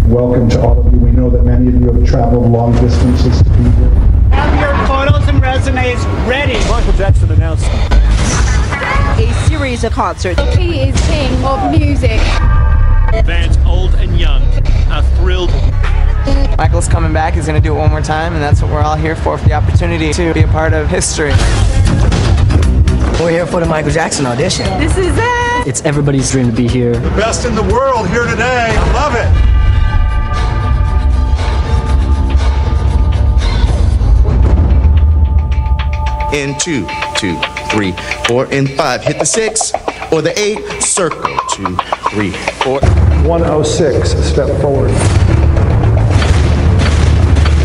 welcome to all of you. We know that many of you have traveled long distances to be here. Have your photos and resumes ready. Michael Jackson announced a series of concerts. He is king of music. fans old and young are thrilled. Michael's coming back. He's going to do it one more time, and that's what we're all here for the opportunity to be a part of history. We're here for the Michael Jackson audition. This is it. It's everybody's dream to be here. The best in the world here today. I love it. In 2, 2, 3, 4, and 5. Hit the 6 or the 8. Circle 2, 3, 4. 106, step forward.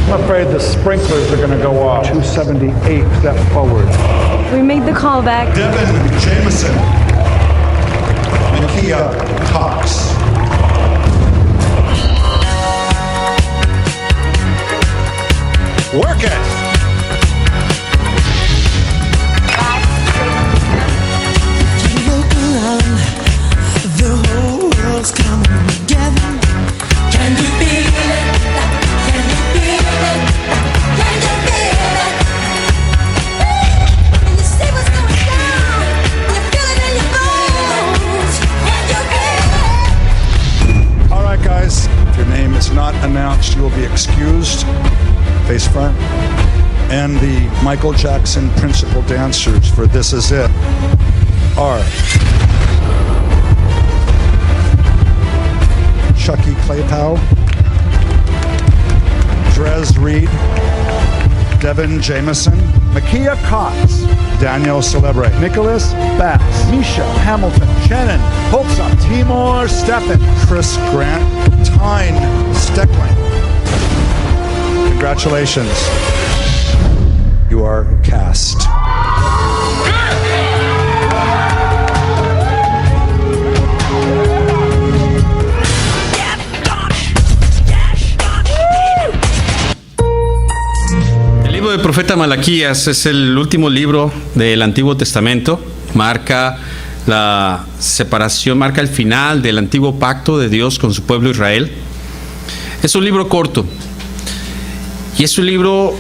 I'm afraid the sprinklers are going to go off. 278, step forward. We made the call back. Devin Jameson. Nakia Cox. Work it. Announced, you will be excused, face front, and the Michael Jackson principal dancers for This Is It are Chucky Claypow, Drez Reed, Devin Jameson, Nakia Cox, Daniel Celebre, Nicholas Bass, Misha Hamilton, Shannon Holtzum, Timur Steffen, Chris Grant, Tyne Steckling. Congratulations. You are cast. El libro del profeta Malaquías es el último libro del Antiguo Testamento. Marca la separación, marca el final del antiguo pacto de Dios con su pueblo Israel. Es un libro corto y es un libro,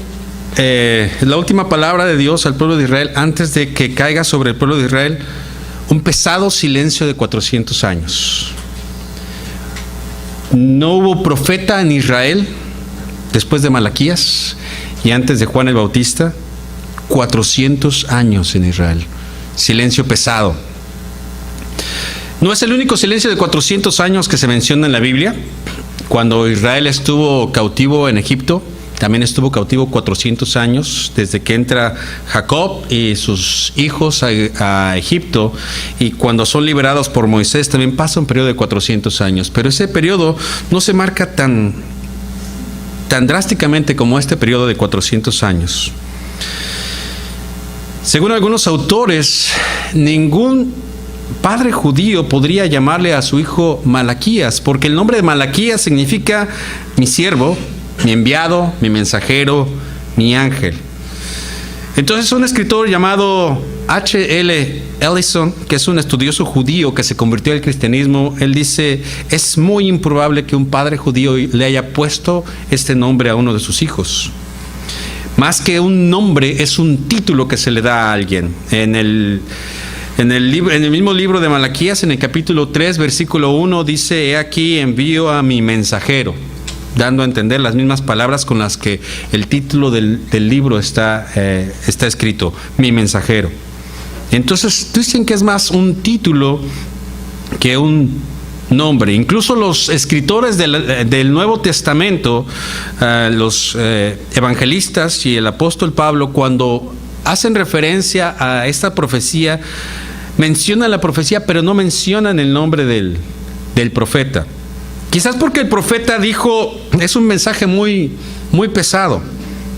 la última palabra de Dios al pueblo de Israel antes de que caiga sobre el pueblo de Israel un pesado silencio de 400 años. No hubo profeta en Israel después de Malaquías y antes de Juan el Bautista. 400 años en Israel. Silencio pesado. No es el único silencio de 400 años que se menciona en la Biblia. Cuando Israel estuvo cautivo en Egipto, también estuvo cautivo 400 años, desde que entra Jacob y sus hijos a Egipto, y cuando son liberados por Moisés también pasa un periodo de 400 años. Pero ese periodo no se marca tan drásticamente como este periodo de 400 años. Según algunos autores, ningún padre judío podría llamarle a su hijo Malaquías, porque el nombre de Malaquías significa mi siervo, mi enviado, mi mensajero, mi ángel. Entonces un escritor llamado H.L. Ellison, que es un estudioso judío que se convirtió al cristianismo, él dice: es muy improbable que un padre judío le haya puesto este nombre a uno de sus hijos. Más que un nombre, es un título que se le da a alguien. En el mismo libro de Malaquías, en el capítulo 3, versículo 1, dice: he aquí envío a mi mensajero, dando a entender las mismas palabras con las que el título del libro está escrito, mi mensajero. Entonces dicen que es más un título que un nombre. Incluso los escritores del Nuevo Testamento, los evangelistas y el apóstol Pablo, cuando hacen referencia a esta profecía, mencionan la profecía, pero no mencionan el nombre del profeta. Quizás porque el profeta dijo, es un mensaje muy, muy pesado.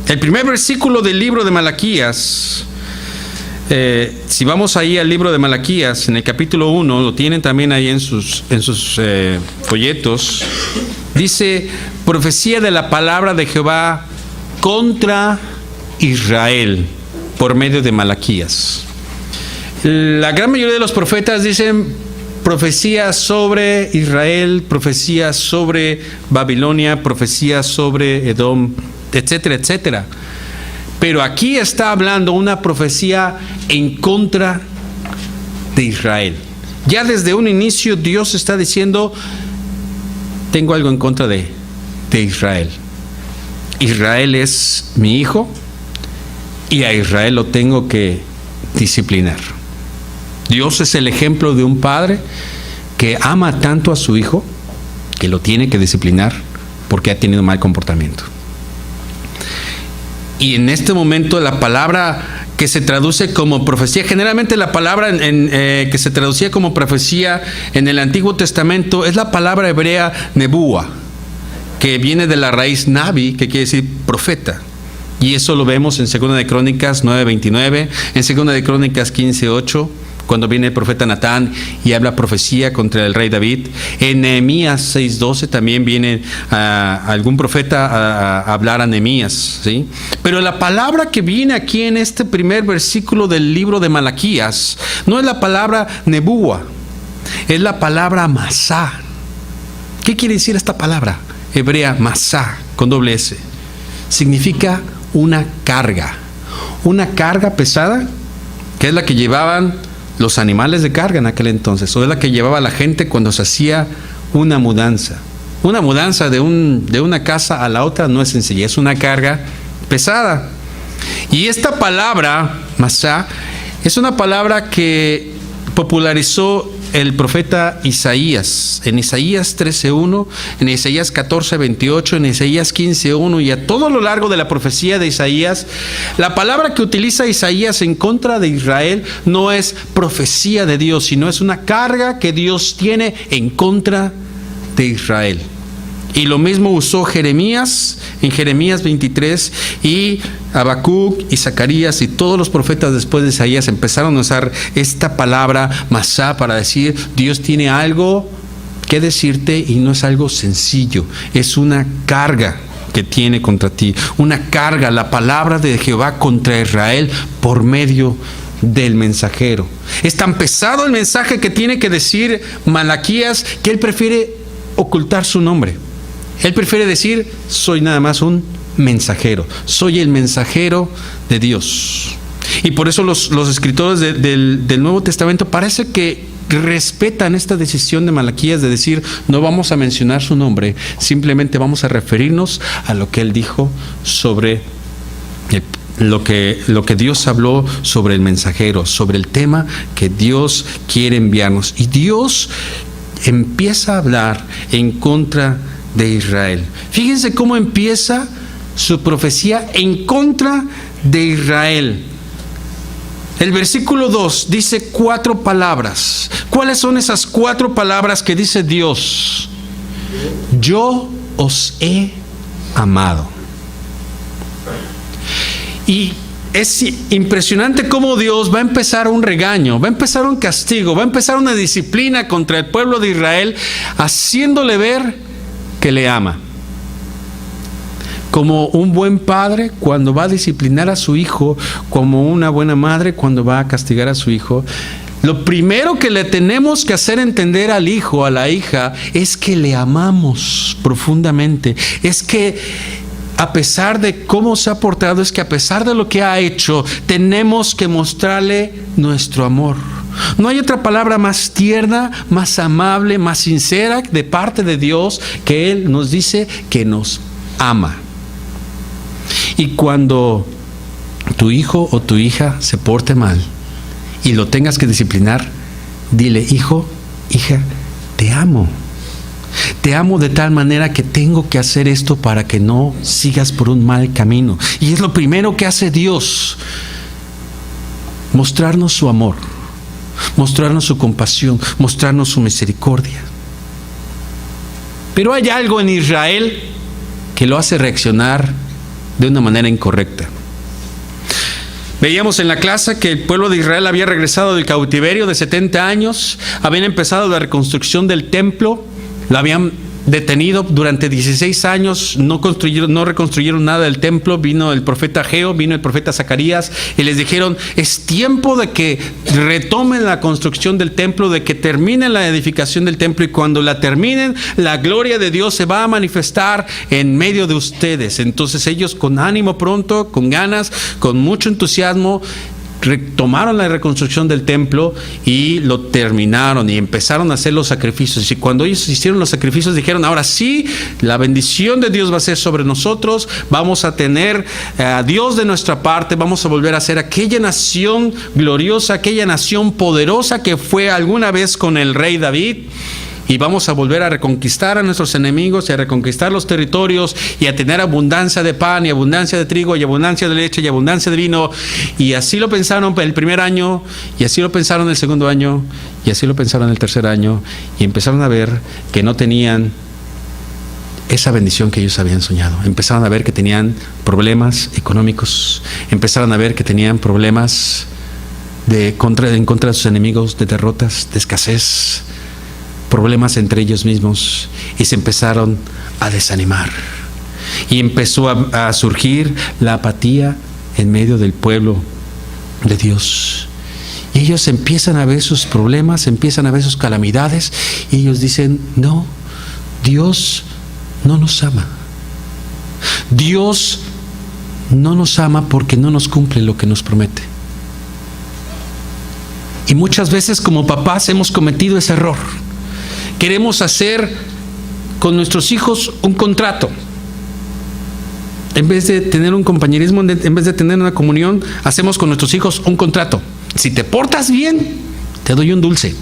El primer versículo del libro de Malaquías, si vamos ahí al libro de Malaquías, en el capítulo 1, lo tienen también ahí en sus folletos, dice: profecía de la palabra de Jehová contra Israel, por medio de Malaquías. La gran mayoría de los profetas dicen profecía sobre Israel, profecía sobre Babilonia, profecía sobre Edom, etcétera, etcétera. Pero aquí está hablando una profecía en contra de Israel. Ya desde un inicio Dios está diciendo, tengo algo en contra de Israel. Israel es mi hijo y a Israel lo tengo que disciplinar. Dios es el ejemplo de un padre que ama tanto a su hijo que lo tiene que disciplinar porque ha tenido mal comportamiento. Y en este momento la palabra que se traduce como profecía, generalmente la palabra que se traducía como profecía en el Antiguo Testamento es la palabra hebrea nebúa, que viene de la raíz nabi, que quiere decir profeta. Y eso lo vemos en 2 de Crónicas 9:29, en 2 de Crónicas 15:8, cuando viene el profeta Natán y habla profecía contra el rey David. En Nehemías 6:12 también viene algún profeta a hablar a Nehemías, ¿sí? Pero la palabra que viene aquí en este primer versículo del libro de Malaquías no es la palabra nebúa, es la palabra masá. ¿Qué quiere decir esta palabra hebrea masá con doble S? Significa una carga pesada, que es la que llevaban los animales de carga en aquel entonces, o es la que llevaba la gente cuando se hacía una mudanza. Una mudanza de una casa a la otra no es sencilla, es una carga pesada. Y esta palabra, masá, es una palabra que popularizó el profeta Isaías, en Isaías 13:1, en Isaías 14:28, en Isaías 15:1 y a todo lo largo de la profecía de Isaías. La palabra que utiliza Isaías en contra de Israel no es profecía de Dios, sino es una carga que Dios tiene en contra de Israel. Y lo mismo usó Jeremías en Jeremías 23, y Habacuc y Zacarías y todos los profetas después de Isaías empezaron a usar esta palabra masá para decir, Dios tiene algo que decirte y no es algo sencillo, es una carga que tiene contra ti, una carga, la palabra de Jehová contra Israel por medio del mensajero. Es tan pesado el mensaje que tiene que decir Malaquías que él prefiere ocultar su nombre. Él prefiere decir, soy nada más un mensajero, soy el mensajero de Dios. Y por eso los escritores del Nuevo Testamento parece que respetan esta decisión de Malaquías de decir, no vamos a mencionar su nombre, simplemente vamos a referirnos a lo que él dijo sobre lo que Dios habló sobre el mensajero, sobre el tema que Dios quiere enviarnos. Y Dios empieza a hablar en contra de Israel. Fíjense cómo empieza su profecía en contra de Israel. El versículo 2 dice 4 palabras. ¿Cuáles son esas 4 palabras que dice Dios? Yo os he amado. Y es impresionante cómo Dios va a empezar un regaño, va a empezar un castigo, va a empezar una disciplina contra el pueblo de Israel, haciéndole ver que le ama. Como un buen padre cuando va a disciplinar a su hijo, como una buena madre cuando va a castigar a su hijo, lo primero que le tenemos que hacer entender al hijo, a la hija, es que le amamos profundamente. Es que a pesar de cómo se ha portado, es que a pesar de lo que ha hecho, tenemos que mostrarle nuestro amor. No hay otra palabra más tierna, más amable, más sincera de parte de Dios que Él nos dice que nos ama. Y cuando tu hijo o tu hija se porte mal y lo tengas que disciplinar, dile, hijo, hija, te amo. Te amo de tal manera que tengo que hacer esto para que no sigas por un mal camino. Y es lo primero que hace Dios, mostrarnos su amor, mostrarnos su compasión, mostrarnos su misericordia. Pero hay algo en Israel que lo hace reaccionar de una manera incorrecta. Veíamos en la clase que el pueblo de Israel había regresado del cautiverio de 70 años, habían empezado la reconstrucción del templo, lo habían detenido durante 16 años, no reconstruyeron nada del templo. Vino el profeta Ageo, vino el profeta Zacarías y les dijeron: es tiempo de que retomen la construcción del templo, de que terminen la edificación del templo, y cuando la terminen, la gloria de Dios se va a manifestar en medio de ustedes. Entonces ellos, con ánimo pronto, con ganas, con mucho entusiasmo, retomaron la reconstrucción del templo y lo terminaron y empezaron a hacer los sacrificios. Y cuando ellos hicieron los sacrificios, dijeron: ahora sí, la bendición de Dios va a ser sobre nosotros, vamos a tener a Dios de nuestra parte, vamos a volver a ser aquella nación gloriosa, aquella nación poderosa que fue alguna vez con el rey David. Y vamos a volver a reconquistar a nuestros enemigos y a reconquistar los territorios y a tener abundancia de pan y abundancia de trigo y abundancia de leche y abundancia de vino. Y así lo pensaron el primer año, y así lo pensaron el segundo año, y así lo pensaron el tercer año, y empezaron a ver que no tenían esa bendición que ellos habían soñado. Empezaron a ver que tenían problemas económicos, empezaron a ver que tenían problemas en contra de sus enemigos, de derrotas, de escasez, problemas entre ellos mismos, y se empezaron a desanimar, y empezó a surgir la apatía en medio del pueblo de Dios. Y ellos empiezan a ver sus problemas, empiezan a ver sus calamidades, y ellos dicen: no, Dios no nos ama. Dios no nos ama porque no nos cumple lo que nos promete. Y muchas veces como papás hemos cometido ese error. Queremos hacer con nuestros hijos un contrato. En vez de tener un compañerismo, en vez de tener una comunión, hacemos con nuestros hijos un contrato. Si te portas bien, te doy un dulce.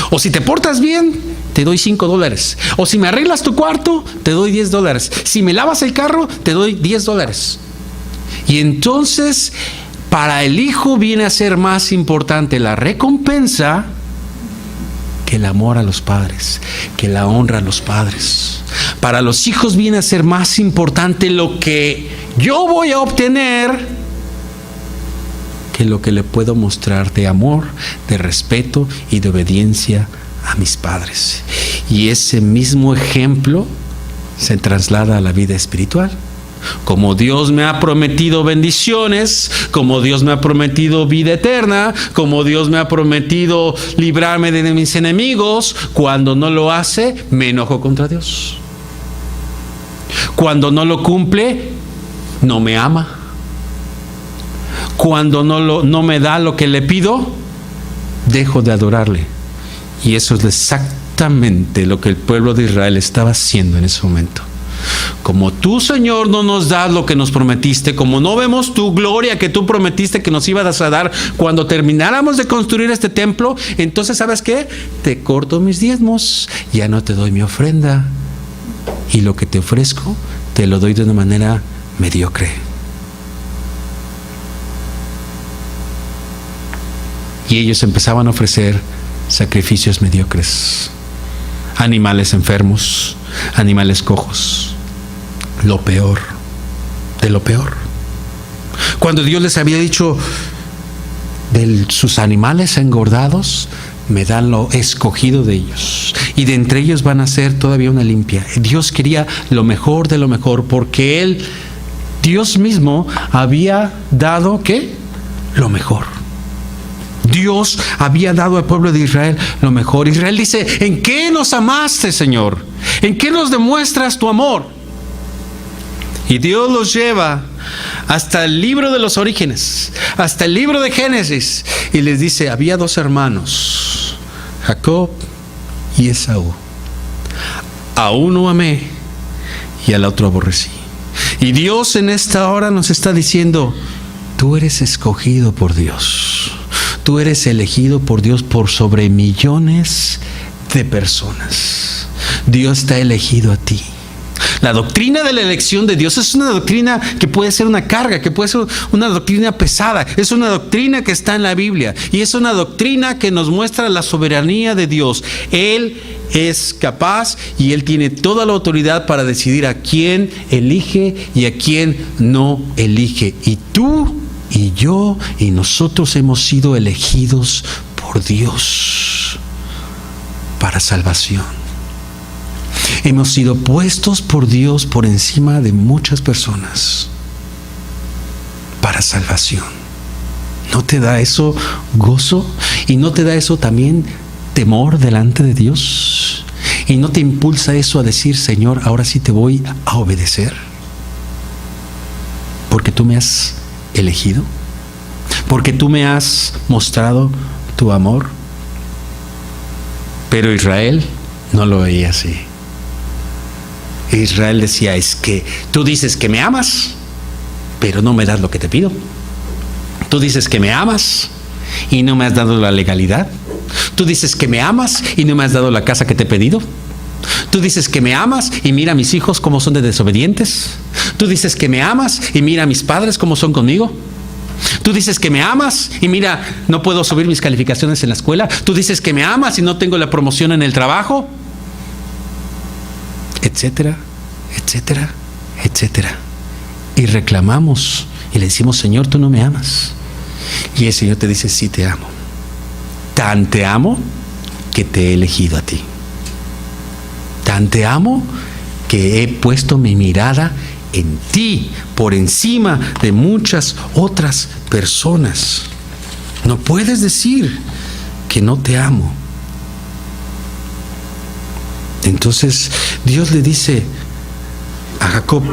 O si te portas bien, te doy $5. O si me arreglas tu cuarto, te doy $10. Si me lavas el carro, te doy $10. Y entonces, para el hijo viene a ser más importante la recompensa que el amor a los padres, que la honra a los padres. Para los hijos viene a ser más importante lo que yo voy a obtener que lo que le puedo mostrar de amor, de respeto y de obediencia a mis padres. Y ese mismo ejemplo se traslada a la vida espiritual. Como Dios me ha prometido bendiciones, como Dios me ha prometido vida eterna, como Dios me ha prometido librarme de mis enemigos, cuando no lo hace, me enojo contra Dios. Cuando no lo cumple, no me ama. Cuando no me da lo que le pido, dejo de adorarle. Y eso es exactamente lo que el pueblo de Israel estaba haciendo en ese momento. Como tú, Señor, no nos das lo que nos prometiste, como no vemos tu gloria que tú prometiste que nos ibas a dar cuando termináramos de construir este templo, entonces, ¿sabes qué? Te corto mis diezmos, ya no te doy mi ofrenda, y lo que te ofrezco te lo doy de una manera mediocre. Y ellos empezaban a ofrecer sacrificios mediocres, animales enfermos, animales cojos, lo peor de lo peor. Cuando Dios les había dicho: de sus animales engordados me dan lo escogido de ellos, y de entre ellos van a ser todavía una limpia. Dios quería lo mejor de lo mejor, porque Él, Dios mismo, había dado ¿qué? Lo mejor. Dios había dado al pueblo de Israel lo mejor. Israel dice: ¿en qué nos amaste, Señor? ¿En qué nos demuestras tu amor? Y Dios los lleva hasta el libro de los orígenes, hasta el libro de Génesis, y les dice: había dos hermanos, Jacob y Esaú. A uno amé y al otro aborrecí. Y Dios en esta hora nos está diciendo: tú eres escogido por Dios. Tú eres elegido por Dios por sobre millones de personas. Dios te ha elegido a ti. La doctrina de la elección de Dios es una doctrina que puede ser una carga, que puede ser una doctrina pesada. Es una doctrina que está en la Biblia, y es una doctrina que nos muestra la soberanía de Dios. Él es capaz y Él tiene toda la autoridad para decidir a quién elige y a quién no elige. Y tú y yo y nosotros hemos sido elegidos por Dios para salvación. Hemos sido puestos por Dios por encima de muchas personas para salvación. ¿No te da eso gozo? ¿Y no te da eso también temor delante de Dios? ¿Y no te impulsa eso a decir, Señor, ahora sí te voy a obedecer? Porque tú me has elegido, porque tú me has mostrado tu amor. Pero Israel no lo veía así. Israel decía, es que tú dices que me amas, pero no me das lo que te pido. Tú dices que me amas y no me has dado la legalidad. Tú dices que me amas y no me has dado la casa que te he pedido. Tú dices que me amas y mira a mis hijos cómo son de desobedientes. Tú dices que me amas y mira a mis padres cómo son conmigo. Tú dices que me amas y mira, no puedo subir mis calificaciones en la escuela. Tú dices que me amas y no tengo la promoción en el trabajo, etcétera, etcétera, etcétera. Y reclamamos y le decimos, Señor, tú no me amas. Y el Señor te dice, sí te amo. Tan te amo que te he elegido a ti. Tan te amo que he puesto mi mirada en ti por encima de muchas otras personas. No puedes decir que no te amo. Entonces Dios le dice a Jacob,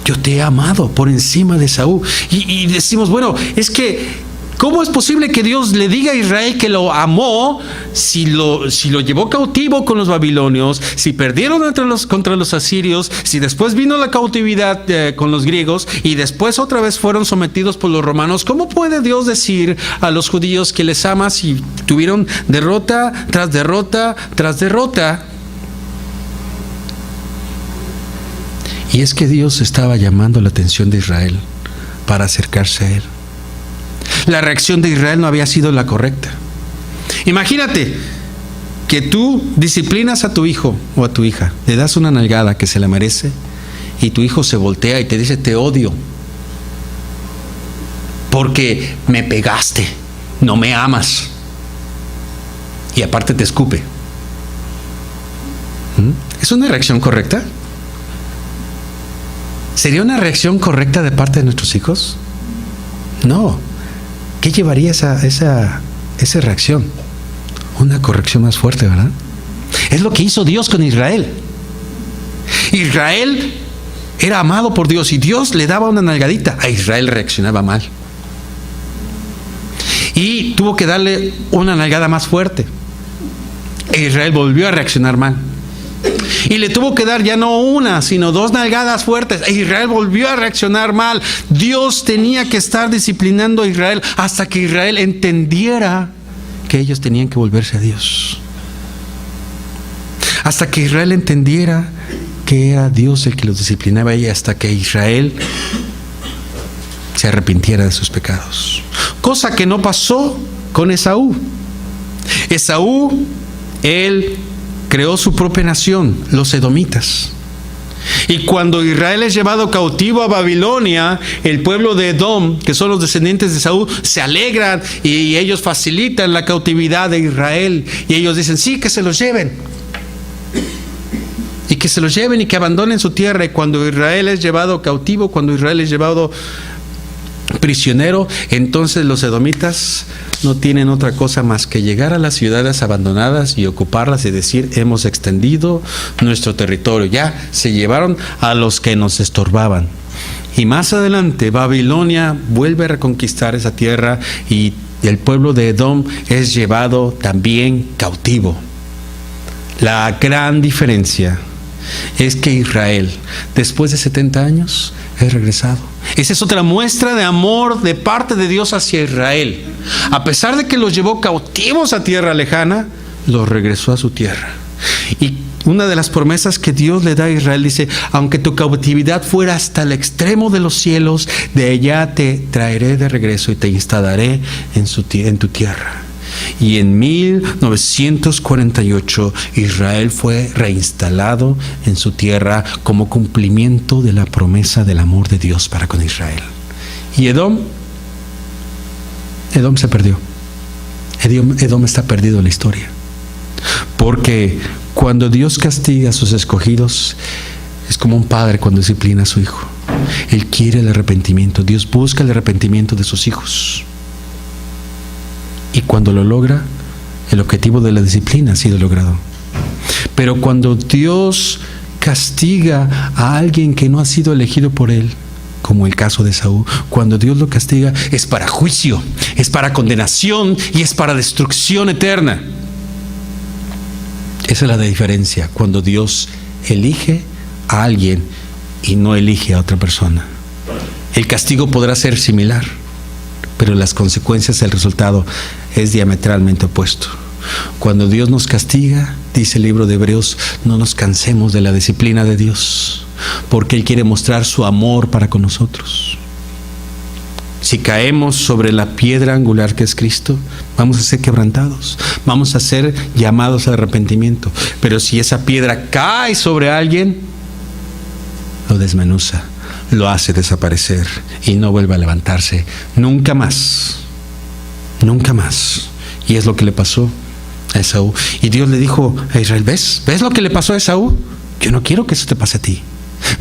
yo te he amado por encima de Esaú. Y decimos, bueno, es que ¿cómo es posible que Dios le diga a Israel que lo amó si lo llevó cautivo con los babilonios, si perdieron contra los asirios, si después vino la cautividad con los griegos y después otra vez fueron sometidos por los romanos? ¿Cómo puede Dios decir a los judíos que les ama si tuvieron derrota tras derrota tras derrota? Y es que Dios estaba llamando la atención de Israel para acercarse a Él. La reacción de Israel no había sido la correcta. Imagínate que tú disciplinas a tu hijo o a tu hija, le das una nalgada que se la merece y tu hijo se voltea y te dice, te odio porque me pegaste, no me amas y aparte te escupe. ¿Es una reacción correcta? ¿Sería una reacción correcta de parte de nuestros hijos? No. ¿Qué llevaría esa reacción? Una corrección más fuerte, ¿verdad? Es lo que hizo Dios con Israel. Israel era amado por Dios y Dios le daba una nalgadita. A Israel reaccionaba mal. Y tuvo que darle una nalgada más fuerte. E Israel volvió a reaccionar mal. Y le tuvo que dar ya no una, sino 2 nalgadas fuertes. E Israel volvió a reaccionar mal. Dios tenía que estar disciplinando a Israel hasta que Israel entendiera que ellos tenían que volverse a Dios. Hasta que Israel entendiera que era Dios el que los disciplinaba y hasta que Israel se arrepintiera de sus pecados. Cosa que no pasó con Esaú. Esaú, él creó su propia nación, los edomitas. Y cuando Israel es llevado cautivo a Babilonia, el pueblo de Edom, que son los descendientes de Esaú, se alegran y ellos facilitan la cautividad de Israel. Y ellos dicen, sí, que se los lleven. Y que se los lleven y que abandonen su tierra. Y cuando Israel es llevado cautivo, cuando Israel es llevado prisionero, entonces los edomitas no tienen otra cosa más que llegar a las ciudades abandonadas y ocuparlas y decir, hemos extendido nuestro territorio, ya se llevaron a los que nos estorbaban. Y más adelante Babilonia vuelve a reconquistar esa tierra y el pueblo de Edom es llevado también cautivo. La gran diferencia es que Israel, después de 70 años, es regresado. Esa es otra muestra de amor de parte de Dios hacia Israel. A pesar de que los llevó cautivos a tierra lejana, los regresó a su tierra. Y una de las promesas que Dios le da a Israel dice, aunque tu cautividad fuera hasta el extremo de los cielos, de allá te traeré de regreso y te instalaré en tu tierra. Y en 1948 Israel fue reinstalado en su tierra como cumplimiento de la promesa del amor de Dios para con Israel. Y Edom se perdió. Edom está perdido en la historia. Porque Cuando Dios castiga a sus escogidos, es como un padre cuando disciplina a su hijo. Él quiere el arrepentimiento. Dios busca el arrepentimiento de sus hijos. Y cuando lo logra, el objetivo de la disciplina ha sido logrado. Pero cuando Dios castiga a alguien que no ha sido elegido por Él, como el caso de Esaú, cuando Dios lo castiga es para juicio, es para condenación y es para destrucción eterna. Esa es la diferencia cuando Dios elige a alguien y no elige a otra persona. El castigo podrá ser similar, pero las consecuencias, el resultado es diametralmente opuesto. Cuando Dios nos castiga, dice el libro de Hebreos, no nos cansemos de la disciplina de Dios, porque Él quiere mostrar su amor para con nosotros. Si caemos sobre la piedra angular que es Cristo, vamos a ser quebrantados, vamos a ser llamados al arrepentimiento. Pero si esa piedra cae sobre alguien, lo desmenuza, lo hace desaparecer y no vuelve a levantarse nunca más. Nunca más. Y es lo que le pasó a Esaú. Y Dios le dijo a Israel, ¿ves lo que le pasó a Esaú? Yo no quiero que eso te pase a ti.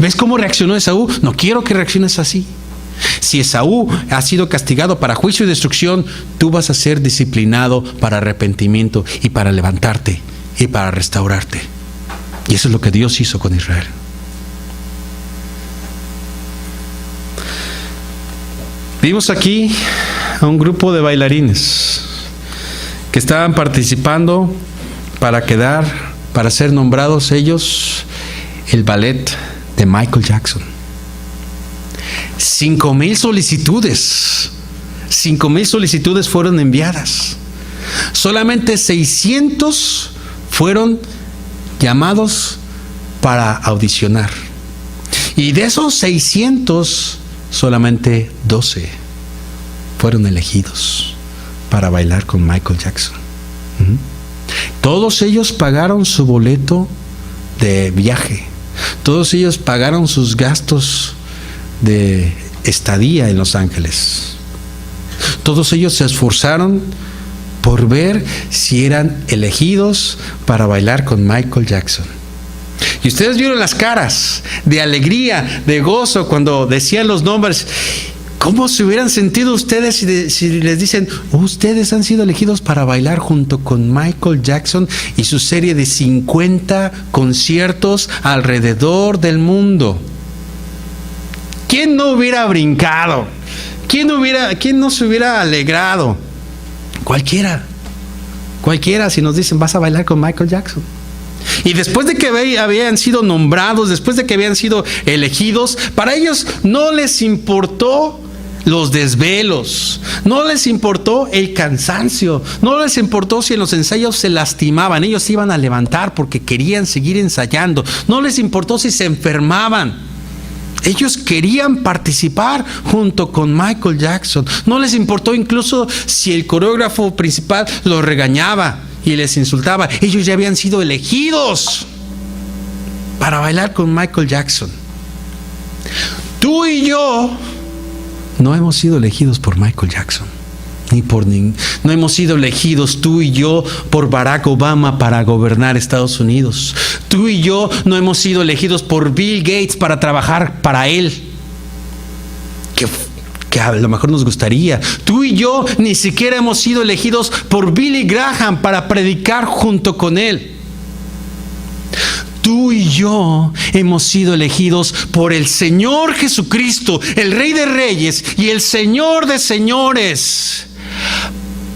¿Ves cómo reaccionó Esaú? No quiero que reacciones así. Si Esaú ha sido castigado para juicio y destrucción, tú vas a ser disciplinado para arrepentimiento y para levantarte y para restaurarte. Y eso es lo que Dios hizo con Israel. Vimos aquí a un grupo de bailarines que estaban participando para ser nombrados ellos el ballet de Michael Jackson. 5,000 solicitudes. 5,000 solicitudes fueron enviadas. Solamente 600 fueron llamados para audicionar. Y de esos 600, solamente 12 fueron elegidos para bailar con Michael Jackson. Todos ellos pagaron su boleto de viaje. Todos ellos pagaron sus gastos de estadía en Los Ángeles. Todos ellos se esforzaron por ver si eran elegidos para bailar con Michael Jackson. Y ustedes vieron las caras de alegría, de gozo cuando decían los nombres. ¿Cómo se hubieran sentido ustedes si les dicen, ustedes han sido elegidos para bailar junto con Michael Jackson y su serie de 50 conciertos alrededor del mundo? ¿Quién no hubiera brincado? ¿Quién no se hubiera alegrado? Cualquiera, si nos dicen, vas a bailar con Michael Jackson. Y después de que habían sido nombrados, después de que habían sido elegidos, para ellos no les importó los desvelos, no les importó el cansancio, no les importó si en los ensayos se lastimaban. Ellos se iban a levantar porque querían seguir ensayando. No les importó si se enfermaban. Ellos querían participar junto con Michael Jackson. No les importó incluso si el coreógrafo principal los regañaba y les insultaba. Ellos ya habían sido elegidos para bailar con Michael Jackson. Tú y yo no hemos sido elegidos por Michael Jackson, no hemos sido elegidos tú y yo por Barack Obama para gobernar Estados Unidos. Tú y yo no hemos sido elegidos por Bill Gates para trabajar para él, que a lo mejor nos gustaría. Tú y yo ni siquiera hemos sido elegidos por Billy Graham para predicar junto con él. Tú y yo hemos sido elegidos por el Señor Jesucristo, el Rey de Reyes y el Señor de Señores,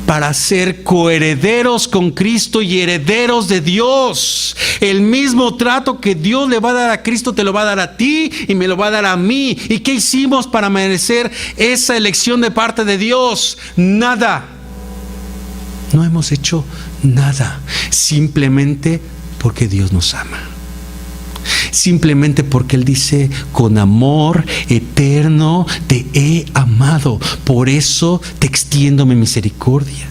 para ser coherederos con Cristo y herederos de Dios. El mismo trato que Dios le va a dar a Cristo te lo va a dar a ti y me lo va a dar a mí. ¿Y qué hicimos para merecer esa elección de parte de Dios? Nada. No hemos hecho nada. Simplemente porque Dios nos ama. Simplemente porque Él dice, con amor eterno te he amado, por eso te extiendo mi misericordia.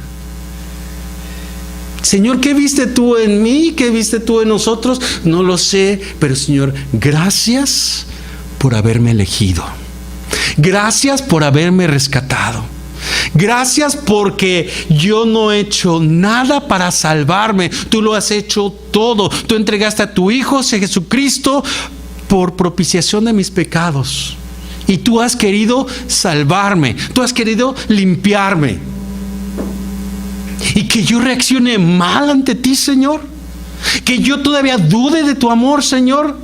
Señor, ¿qué viste tú en mí? ¿Qué viste tú en nosotros? No lo sé, pero Señor, gracias por haberme elegido. Gracias por haberme rescatado. Gracias porque yo no he hecho nada para salvarme. Tú lo has hecho todo. Tú entregaste a tu Hijo Jesucristo por propiciación de mis pecados. Y tú has querido salvarme. Tú has querido limpiarme. Y que yo reaccione mal ante ti, Señor. Que yo todavía dude de tu amor, Señor.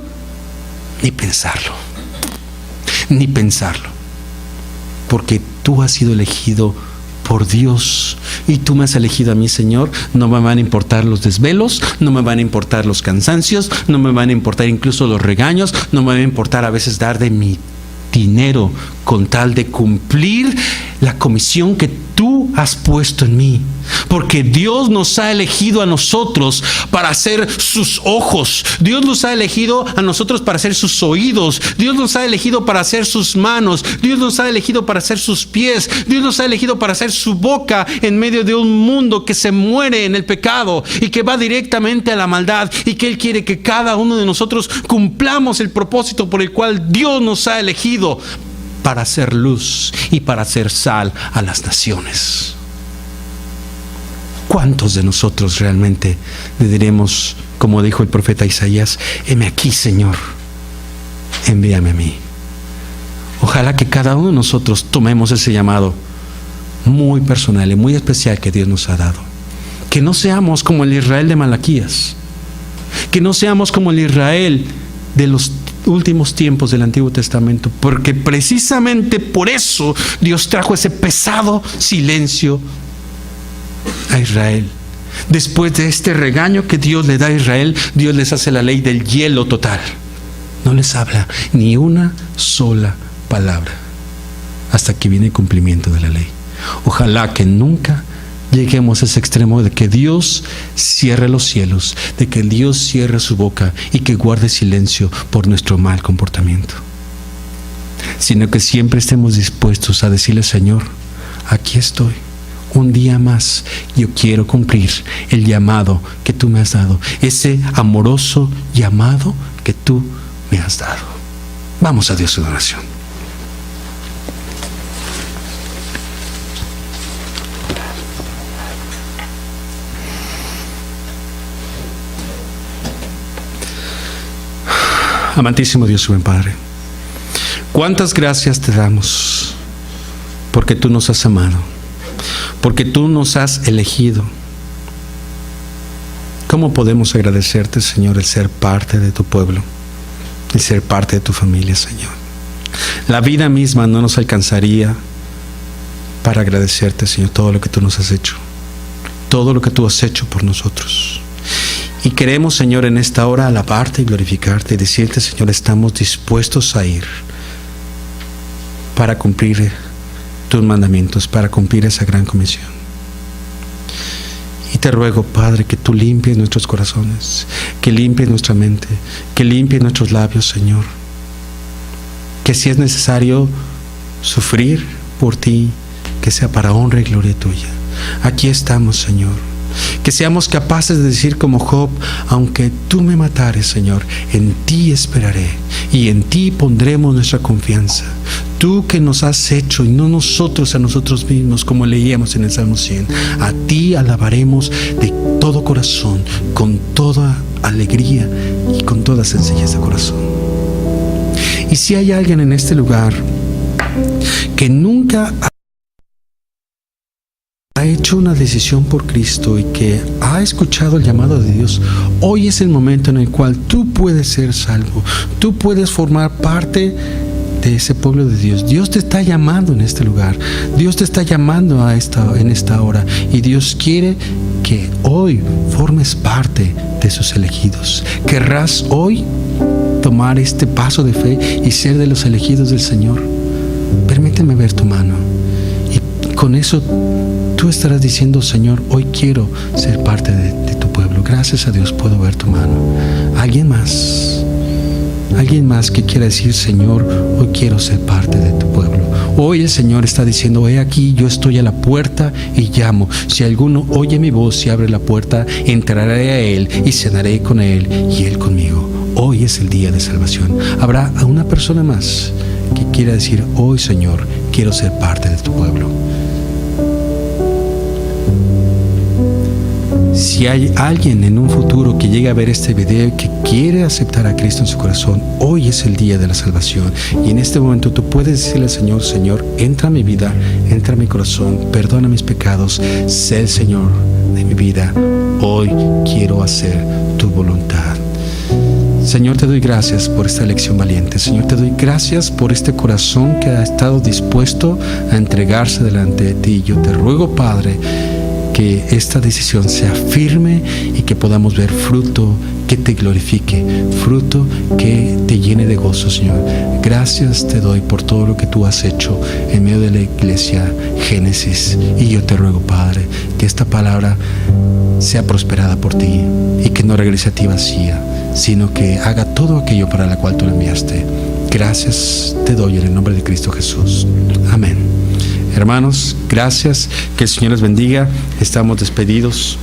Ni pensarlo. Ni pensarlo. Porque tú has sido elegido por Dios y tú me has elegido a mí, Señor. No me van a importar los desvelos, no me van a importar los cansancios, no me van a importar incluso los regaños, no me va a importar a veces dar de mi dinero con tal de cumplir la comisión que tú has puesto en mí. Porque Dios nos ha elegido a nosotros para ser sus ojos. Dios nos ha elegido a nosotros para ser sus oídos. Dios nos ha elegido para ser sus manos. Dios nos ha elegido para ser sus pies. Dios nos ha elegido para ser su boca en medio de un mundo que se muere en el pecado y que va directamente a la maldad, y que Él quiere que cada uno de nosotros cumplamos el propósito por el cual Dios nos ha elegido, para hacer luz y para hacer sal a las naciones. ¿Cuántos de nosotros realmente le diremos, como dijo el profeta Isaías: heme aquí, Señor, envíame a mí? Ojalá que cada uno de nosotros tomemos ese llamado muy personal y muy especial que Dios nos ha dado. Que no seamos como el Israel de Malaquías. Que no seamos como el Israel de los últimos tiempos del Antiguo Testamento, porque precisamente por eso Dios trajo ese pesado silencio a Israel. Después de este regaño que Dios le da a Israel, Dios les hace la ley del hielo total. No les habla ni una sola palabra hasta que viene el cumplimiento de la ley. Ojalá que nunca lleguemos a ese extremo de que Dios cierre los cielos, de que Dios cierre su boca y que guarde silencio por nuestro mal comportamiento, sino que siempre estemos dispuestos a decirle: Señor, aquí estoy, un día más, yo quiero cumplir el llamado que tú me has dado, ese amoroso llamado que tú me has dado. Vamos a Dios en oración. Amantísimo Dios y buen Padre, cuántas gracias te damos porque tú nos has amado, porque tú nos has elegido. ¿Cómo podemos agradecerte, Señor, el ser parte de tu pueblo, el ser parte de tu familia, Señor? La vida misma no nos alcanzaría para agradecerte, Señor, todo lo que tú nos has hecho, todo lo que tú has hecho por nosotros. Y queremos, Señor, en esta hora alabarte y glorificarte y decirte: Señor, estamos dispuestos a ir para cumplir tus mandamientos, para cumplir esa gran comisión. Y te ruego, Padre, que tú limpies nuestros corazones, que limpies nuestra mente, que limpies nuestros labios, Señor. Que si es necesario sufrir por ti, que sea para honra y gloria tuya. Aquí estamos, Señor. Que seamos capaces de decir como Job: aunque tú me matares, Señor, en ti esperaré y en ti pondremos nuestra confianza. Tú que nos has hecho y no nosotros a nosotros mismos, como leíamos en el Salmo 100. A ti alabaremos de todo corazón, con toda alegría y con toda sencillez de corazón. Y si hay alguien en este lugar que nunca ha hecho una decisión por Cristo y que ha escuchado el llamado de Dios, hoy es el momento en el cual tú puedes ser salvo. Tú puedes formar parte de ese pueblo de Dios. Dios te está llamando en este lugar. Dios te está llamando en esta hora. Y Dios quiere que hoy formes parte de sus elegidos. ¿Querrás hoy tomar este paso de fe y ser de los elegidos del Señor? Permíteme ver tu mano. Y con eso tú estarás diciendo: Señor, hoy quiero ser parte de tu pueblo. Gracias a Dios puedo ver tu mano. ¿Alguien más? ¿Alguien más que quiera decir: Señor, hoy quiero ser parte de tu pueblo? Hoy el Señor está diciendo: he aquí, yo estoy a la puerta y llamo. Si alguno oye mi voz y abre la puerta, entraré a Él y cenaré con Él y Él conmigo. Hoy es el día de salvación. Habrá una persona más que quiera decir: hoy, Señor, quiero ser parte de tu pueblo. Si hay alguien en un futuro que llegue a ver este video que quiere aceptar a Cristo en su corazón, hoy es el día de la salvación. Y en este momento tú puedes decirle al Señor: Señor, entra a mi vida, entra a mi corazón, perdona mis pecados, sé el Señor de mi vida. Hoy quiero hacer tu voluntad. Señor, te doy gracias por esta elección valiente. Señor, te doy gracias por este corazón que ha estado dispuesto a entregarse delante de ti. Yo te ruego, Padre, que esta decisión sea firme y que podamos ver fruto que te glorifique, fruto que te llene de gozo, Señor. Gracias te doy por todo lo que tú has hecho en medio de la iglesia Génesis. Y yo te ruego, Padre, que esta palabra sea prosperada por ti y que no regrese a ti vacía, sino que haga todo aquello para la cual tú la enviaste. Gracias te doy en el nombre de Cristo Jesús. Amén. Hermanos, gracias, que el Señor les bendiga. Estamos despedidos.